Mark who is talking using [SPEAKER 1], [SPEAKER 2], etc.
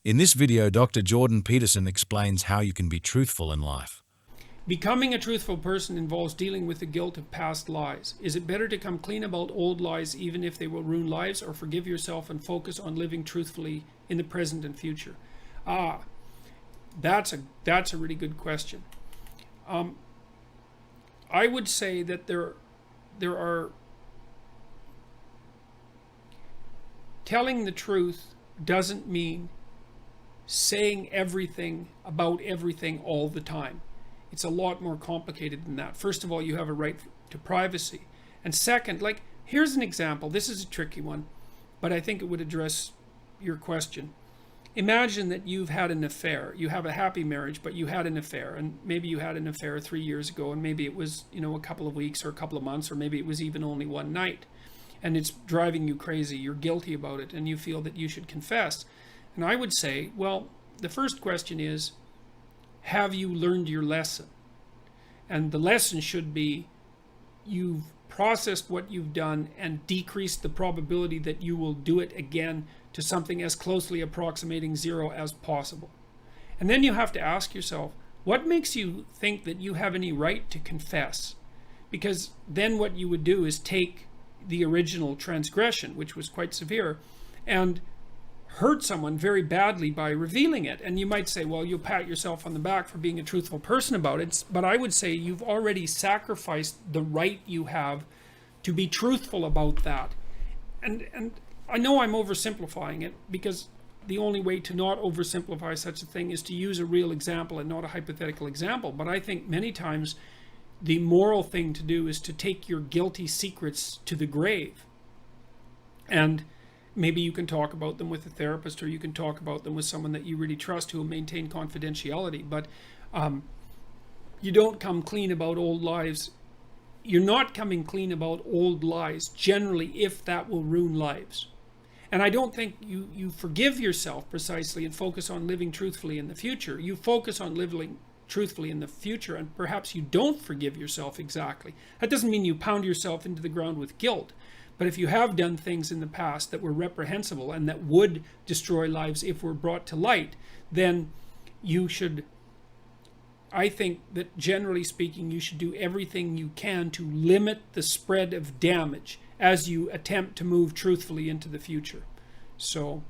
[SPEAKER 1] In this video, Dr. Jordan Peterson explains how you can be truthful in life.
[SPEAKER 2] Becoming a truthful person involves dealing with the guilt of past lies. Is it better to come clean about old lies even if they will ruin lives, or forgive yourself and focus on living truthfully in the present and future? That's a really good question. I would say that there are, telling the truth doesn't mean saying everything about everything all the time. It's a lot more complicated than that. First of all, you have a right to privacy. And second, like, here's an example. This is a tricky one, but I think it would address your question. Imagine that you've had an affair. You have a happy marriage, but you had an affair. And maybe you had an affair 3 years ago, and maybe it was, a couple of weeks or a couple of months, or maybe it was even only one night. And it's driving you crazy. You're guilty about it, and you feel that you should confess. And I would say, well, the first question is, have you learned your lesson? And the lesson should be, you've processed what you've done and decreased the probability that you will do it again to something as closely approximating zero as possible. And then you have to ask yourself, what makes you think that you have any right to confess? Because then what you would do is take the original transgression, which was quite severe, and hurt someone very badly by revealing it. And you might say, well, you'll pat yourself on the back for being a truthful person about it. But I would say you've already sacrificed the right you have to be truthful about that. And I know I'm oversimplifying it, because the only way to not oversimplify such a thing is to use a real example and not a hypothetical example. But I think many times the moral thing to do is to take your guilty secrets to the grave. And maybe you can talk about them with a therapist, or you can talk about them with someone that you really trust who will maintain confidentiality. But you don't come clean about old lives. You're not coming clean about old lies, generally, if that will ruin lives. And I don't think you forgive yourself precisely and focus on living truthfully in the future. You focus on living truthfully in the future, and perhaps you don't forgive yourself exactly. That doesn't mean you pound yourself into the ground with guilt. But if you have done things in the past that were reprehensible and that would destroy lives if were brought to light, then you should, I think that generally speaking, you should do everything you can to limit the spread of damage as you attempt to move truthfully into the future. So